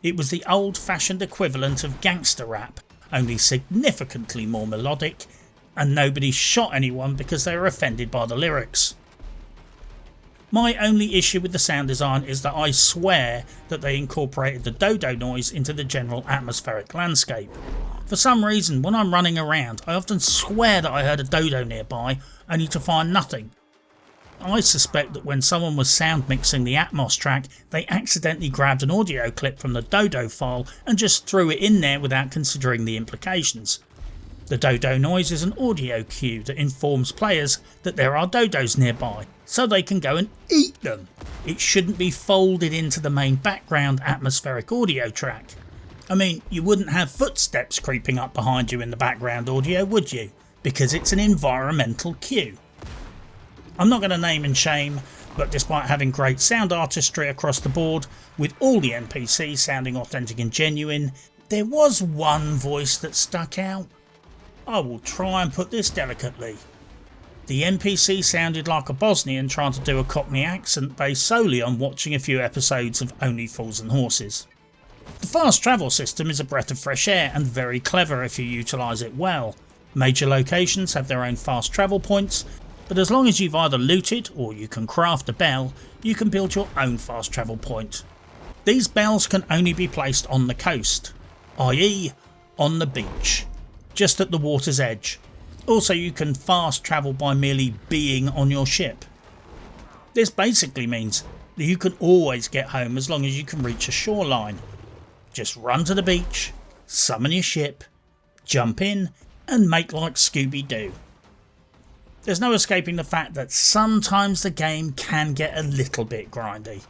It was the old-fashioned equivalent of gangster rap, only significantly more melodic, and nobody shot anyone because they were offended by the lyrics. My only issue with the sound design is that I swear that they incorporated the dodo noise into the general atmospheric landscape. For some reason when I'm running around I often swear that I heard a dodo nearby, only to find nothing. I suspect that when someone was sound mixing the Atmos track, they accidentally grabbed an audio clip from the dodo file and just threw it in there without considering the implications. The dodo noise is an audio cue that informs players that there are dodos nearby, so they can go and eat them. It shouldn't be folded into the main background atmospheric audio track. I mean, you wouldn't have footsteps creeping up behind you in the background audio, would you? Because it's an environmental cue. I'm not going to name and shame, but despite having great sound artistry across the board, with all the NPCs sounding authentic and genuine, there was one voice that stuck out. I will try and put this delicately. The NPC sounded like a Bosnian trying to do a Cockney accent based solely on watching a few episodes of Only Fools and Horses. The fast travel system is a breath of fresh air and very clever if you utilise it well. Major locations have their own fast travel points, but as long as you've either looted or you can craft a bell, you can build your own fast travel point. These bells can only be placed on the coast, i.e. on the beach, just at the water's edge. Also, you can fast travel by merely being on your ship. This basically means that you can always get home as long as you can reach a shoreline. Just run to the beach, summon your ship, jump in and make like Scooby-Doo. There's no escaping the fact that sometimes the game can get a little bit grindy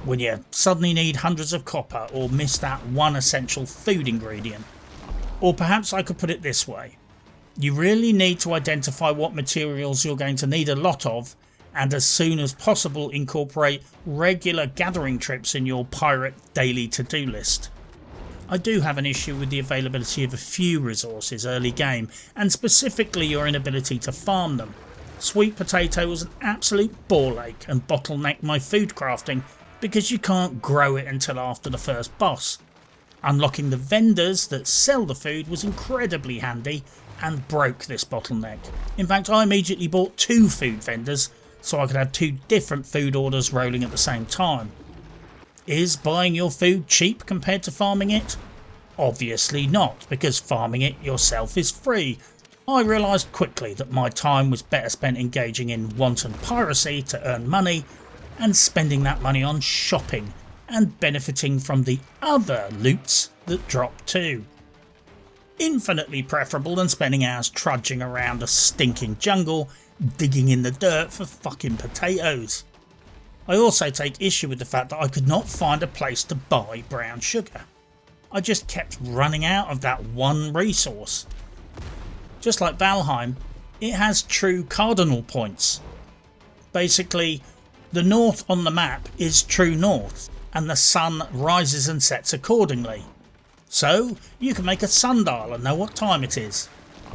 when you suddenly need hundreds of copper or miss that one essential food ingredient. Or perhaps I could put it this way. You really need to identify what materials you're going to need a lot of, and as soon as possible incorporate regular gathering trips in your pirate daily to-do list. I do have an issue with the availability of a few resources early game, and specifically your inability to farm them. Sweet potato was an absolute ball ache and bottlenecked my food crafting because you can't grow it until after the first boss. Unlocking the vendors that sell the food was incredibly handy and broke this bottleneck. In fact, I immediately bought 2 food vendors so I could have 2 different food orders rolling at the same time. Is buying your food cheap compared to farming it? Obviously not, because farming it yourself is free. I realised quickly that my time was better spent engaging in wanton piracy to earn money and spending that money on shopping and benefiting from the other loots that drop too. Infinitely preferable than spending hours trudging around a stinking jungle digging in the dirt for fucking potatoes. I also take issue with the fact that I could not find a place to buy brown sugar. I just kept running out of that one resource. Just like Valheim, it has true cardinal points. Basically, the north on the map is true north, and the sun rises and sets accordingly. So, you can make a sundial and know what time it is.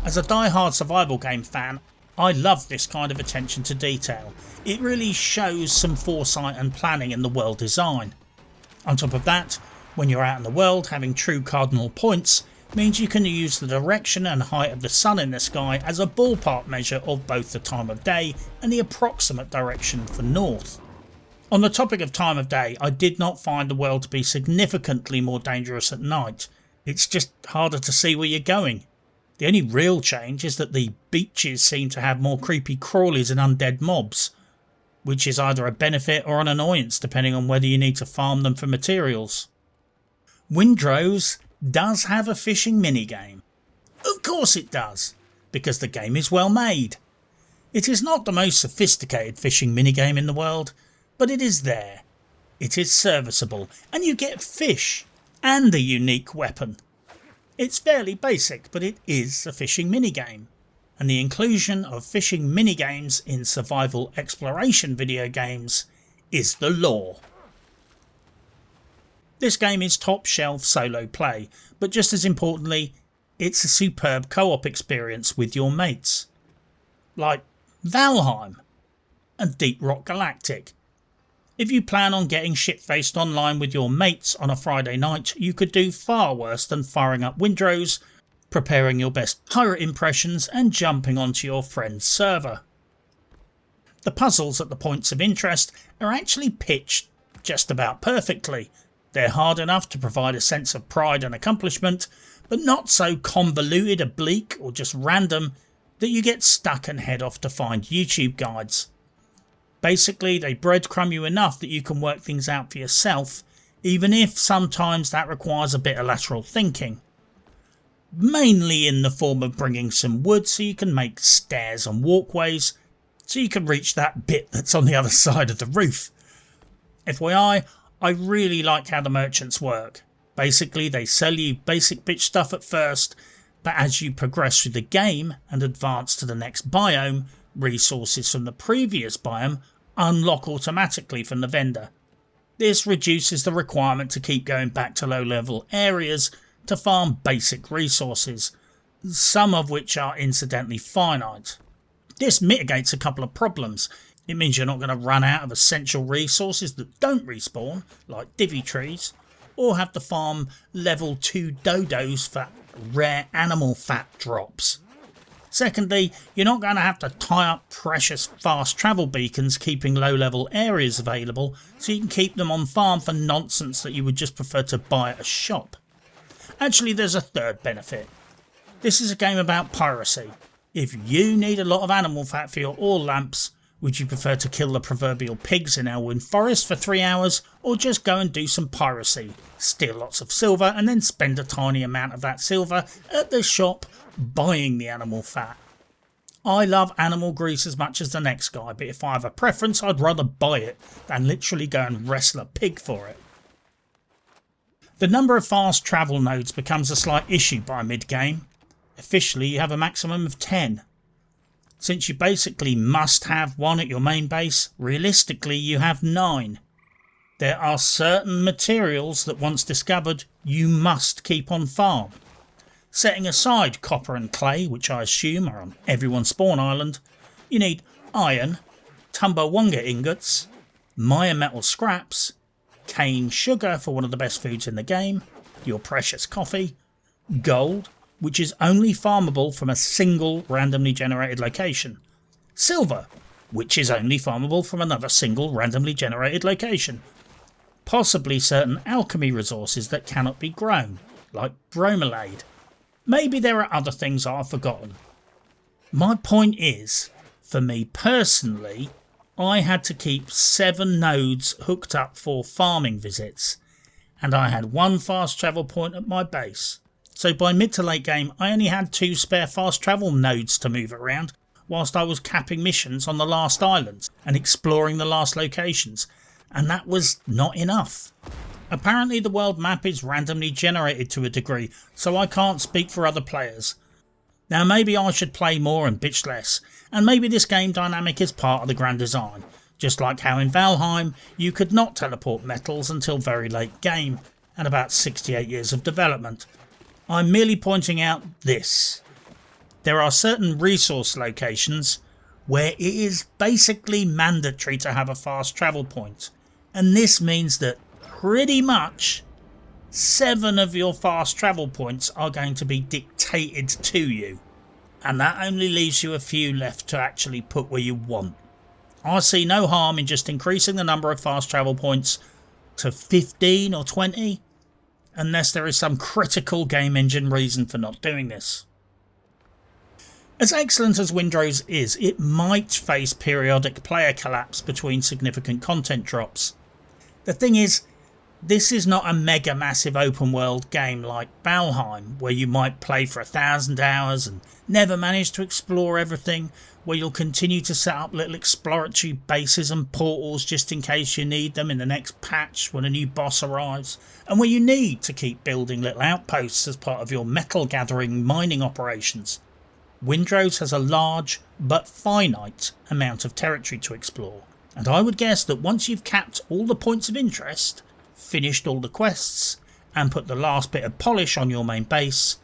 As a die-hard survival game fan, I love this kind of attention to detail. It really shows some foresight and planning in the world design. On top of that, when you're out in the world, having true cardinal points means you can use the direction and height of the sun in the sky as a ballpark measure of both the time of day and the approximate direction for north. On the topic of time of day, I did not find the world to be significantly more dangerous at night. It's just harder to see where you're going. The only real change is that the beaches seem to have more creepy crawlies and undead mobs, which is either a benefit or an annoyance depending on whether you need to farm them for materials. Windrose does have a fishing minigame. Of course it does, because the game is well made. It is not the most sophisticated fishing minigame in the world, but it is there. It is serviceable, and you get fish and a unique weapon. It's fairly basic, but it is a fishing minigame, and the inclusion of fishing minigames in survival exploration video games is the law. This game is top shelf solo play, but just as importantly, it's a superb co-op experience with your mates. Like Valheim and Deep Rock Galactic. If you plan on getting shit-faced online with your mates on a Friday night, you could do far worse than firing up Windrose, preparing your best pirate impressions and jumping onto your friend's server. The puzzles at the points of interest are actually pitched just about perfectly. They're hard enough to provide a sense of pride and accomplishment, but not so convoluted, oblique or just random that you get stuck and head off to find YouTube guides. Basically, they breadcrumb you enough that you can work things out for yourself, even if sometimes that requires a bit of lateral thinking. Mainly in the form of bringing some wood so you can make stairs and walkways, so you can reach that bit that's on the other side of the roof. FYI, I really like how the merchants work. Basically, they sell you basic bitch stuff at first, but as you progress through the game and advance to the next biome, resources from the previous biome unlock automatically from the vendor. This reduces the requirement to keep going back to low-level areas to farm basic resources, some of which are incidentally finite. This mitigates a couple of problems. It means you're not going to run out of essential resources that don't respawn, like divvy trees, or have to farm level 2 dodos for rare animal fat drops. Secondly, you're not going to have to tie up precious fast travel beacons keeping low level areas available, so you can keep them on farm for nonsense that you would just prefer to buy at a shop. Actually, there's a third benefit. This is a game about piracy. If you need a lot of animal fat for your oil lamps, would you prefer to kill the proverbial pigs in Elwyn Forest for 3 hours, or just go and do some piracy, steal lots of silver and then spend a tiny amount of that silver at the shop buying the animal fat? I love animal grease as much as the next guy, but if I have a preference, I'd rather buy it than literally go and wrestle a pig for it. The number of fast travel nodes becomes a slight issue by mid-game. Officially you have a maximum of 10. Since you basically must have one at your main base, realistically you have 9. There are certain materials that once discovered you must keep on farm. Setting aside copper and clay, which I assume are on everyone's spawn island, you need iron, Tumbawonga ingots, Maya metal scraps, cane sugar for one of the best foods in the game, your precious coffee, gold, which is only farmable from a single randomly generated location, silver, which is only farmable from another single randomly generated location, possibly certain alchemy resources that cannot be grown, like bromelade. Maybe there are other things I've forgotten. My point is, for me personally, I had to keep 7 nodes hooked up for farming visits, and I had 1 fast travel point at my base. So by mid to late game I only had 2 spare fast travel nodes to move around whilst I was capping missions on the last islands and exploring the last locations, and that was not enough. Apparently the world map is randomly generated to a degree, so I can't speak for other players. Now maybe I should play more and bitch less, and maybe this game dynamic is part of the grand design, just like how in Valheim you could not teleport metals until very late game and about 68 years of development. I'm merely pointing out this. There are certain resource locations where it is basically mandatory to have a fast travel point, and this means that pretty much 7 of your fast travel points are going to be dictated to you, and that only leaves you a few left to actually put where you want. I see no harm in just increasing the number of fast travel points to 15 or 20, unless there is some critical game engine reason for not doing this. As excellent as Windrose is, it might face periodic player collapse between significant content drops. The thing is, this is not a mega massive open world game like Valheim, where you might play for 1,000 hours and never manage to explore everything, where you'll continue to set up little exploratory bases and portals just in case you need them in the next patch when a new boss arrives, and where you need to keep building little outposts as part of your metal gathering mining operations. Windrose has a large but finite amount of territory to explore, and I would guess that once you've capped all the points of interest, finished all the quests, and put the last bit of polish on your main base,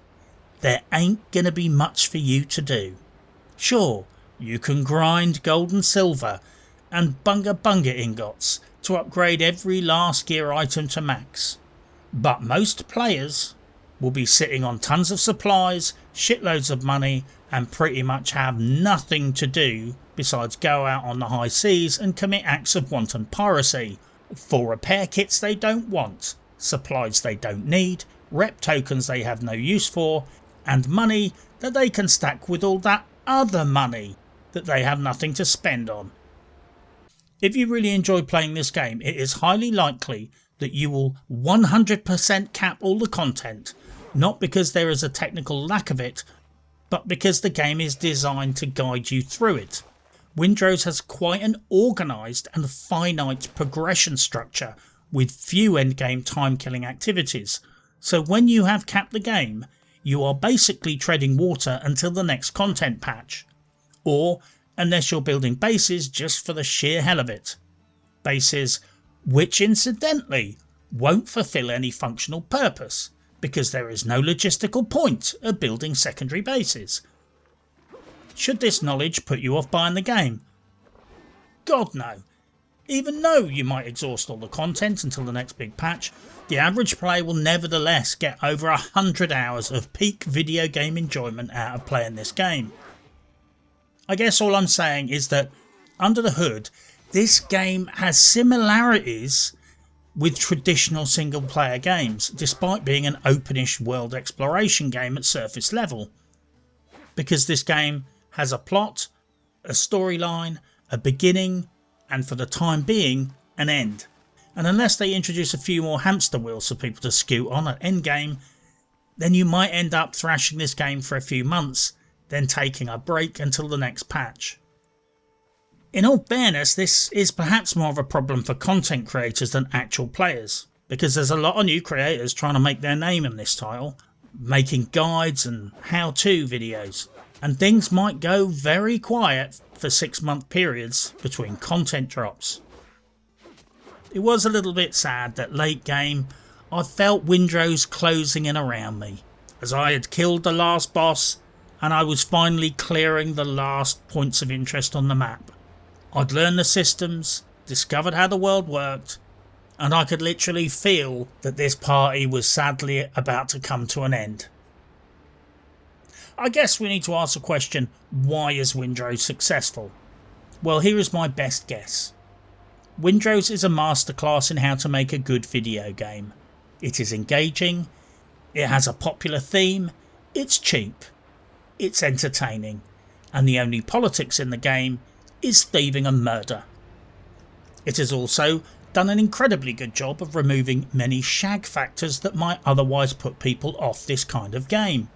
there ain't gonna be much for you to do. Sure, you can grind gold and silver and bunga ingots to upgrade every last gear item to max, but most players will be sitting on tons of supplies, shitloads of money, and pretty much have nothing to do besides go out on the high seas and commit acts of wanton piracy for repair kits they don't want, supplies they don't need, rep tokens they have no use for, and money that they can stack with all that other money that they have nothing to spend on. If you really enjoy playing this game, it is highly likely that you will 100% cap all the content, not because there is a technical lack of it, but because the game is designed to guide you through it. Windrose has quite an organised and finite progression structure with few endgame time-killing activities, so when you have capped the game, you are basically treading water until the next content patch, or unless you're building bases just for the sheer hell of it. Bases which incidentally won't fulfill any functional purpose, because there is no logistical point of building secondary bases. Should this knowledge put you off buying the game? God no. Even though you might exhaust all the content until the next big patch, the average player will nevertheless get over 100 hours of peak video game enjoyment out of playing this game. I guess all I'm saying is that, under the hood, this game has similarities with traditional single player games, despite being an openish world exploration game at surface level. Because this game has a plot, a storyline, a beginning, and for the time being, an end. And unless they introduce a few more hamster wheels for people to scoot on at endgame, then you might end up thrashing this game for a few months, then taking a break until the next patch. In all fairness, this is perhaps more of a problem for content creators than actual players, because there's a lot of new creators trying to make their name in this title, making guides and how-to videos, and things might go very quiet for 6-month periods between content drops. It was a little bit sad that late game I felt Windrose closing in around me, as I had killed the last boss and I was finally clearing the last points of interest on the map. I'd learned the systems, discovered how the world worked, and I could literally feel that this party was sadly about to come to an end. I guess we need to ask the question, why is Windrose successful? Well, here is my best guess. Windrose is a masterclass in how to make a good video game. It is engaging, it has a popular theme, it's cheap, it's entertaining, and the only politics in the game is thieving and murder. It has also done an incredibly good job of removing many shag factors that might otherwise put people off this kind of game.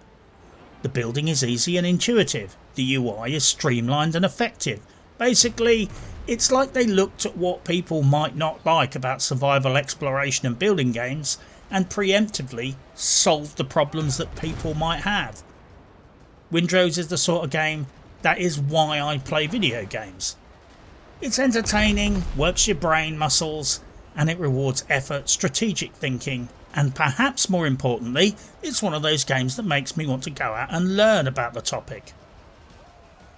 The building is easy and intuitive, the UI is streamlined and effective. Basically, it's like they looked at what people might not like about survival exploration and building games and preemptively solved the problems that people might have. Windrose is the sort of game that is why I play video games. It's entertaining, works your brain muscles, and it rewards effort, strategic thinking, and perhaps more importantly, it's one of those games that makes me want to go out and learn about the topic.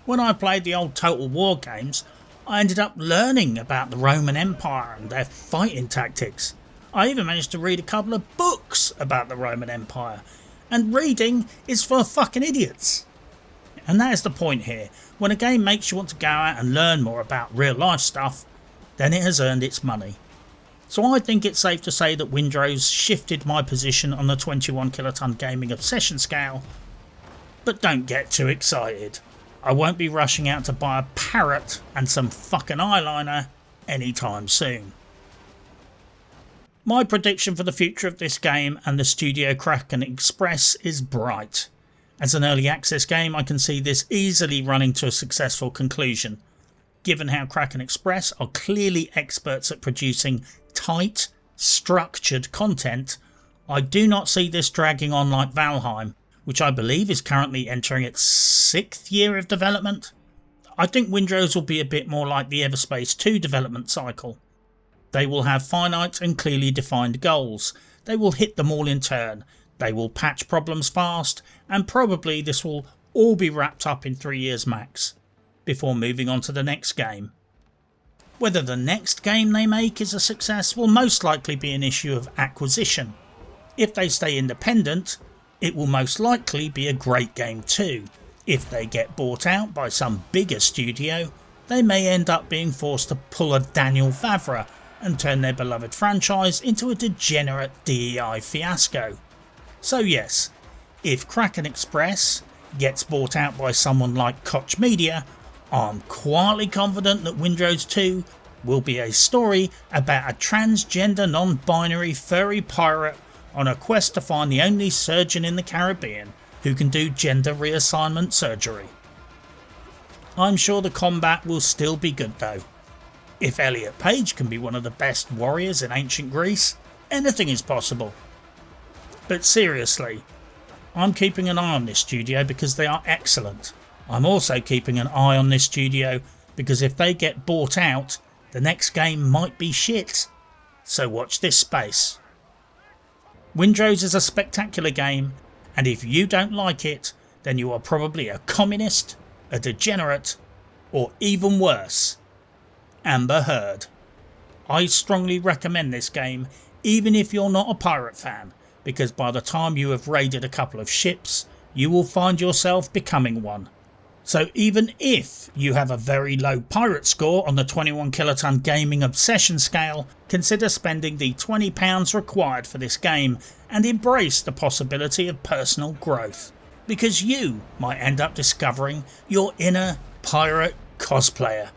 When I played the old Total War games, I ended up learning about the Roman Empire and their fighting tactics. I even managed to read a couple of books about the Roman Empire, and reading is for fucking idiots. And that is the point here. When a game makes you want to go out and learn more about real life stuff, then it has earned its money. So I think it's safe to say that Windrose shifted my position on the 21 kiloton gaming obsession scale. But don't get too excited. I won't be rushing out to buy a parrot and some fucking eyeliner anytime soon. My prediction for the future of this game and the studio Kraken Express is bright. As an early access game, I can see this easily running to a successful conclusion. Given how Kraken Express are clearly experts at producing tight, structured content, I do not see this dragging on like Valheim, which I believe is currently entering its 6th year of development. I think Windrose will be a bit more like the Everspace 2 development cycle. They will have finite and clearly defined goals. They will hit them all in turn. They will patch problems fast, and probably this will all be wrapped up in 3 years max, before moving on to the next game. Whether the next game they make is a success will most likely be an issue of acquisition. If they stay independent, it will most likely be a great game too. If they get bought out by some bigger studio, they may end up being forced to pull a Daniel Vavra and turn their beloved franchise into a degenerate DEI fiasco. So yes, if Kraken Express gets bought out by someone like Koch Media, I'm quietly confident that Windrose 2 will be a story about a transgender non-binary furry pirate on a quest to find the only surgeon in the Caribbean who can do gender reassignment surgery. I'm sure the combat will still be good though. If Elliot Page can be one of the best warriors in ancient Greece, anything is possible. But seriously, I'm keeping an eye on this studio because they are excellent. I'm also keeping an eye on this studio because if they get bought out, the next game might be shit. So watch this space. Windrose is a spectacular game, and if you don't like it, then you are probably a communist, a degenerate, or even worse, Amber Heard. I strongly recommend this game even if you're not a pirate fan, because by the time you have raided a couple of ships, you will find yourself becoming one. So even if you have a very low pirate score on the 21 kiloton gaming obsession scale, consider spending the £20 required for this game and embrace the possibility of personal growth, because you might end up discovering your inner pirate cosplayer.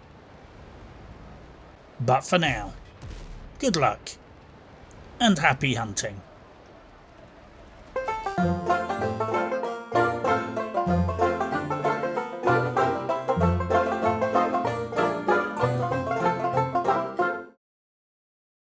But for now, good luck and happy hunting.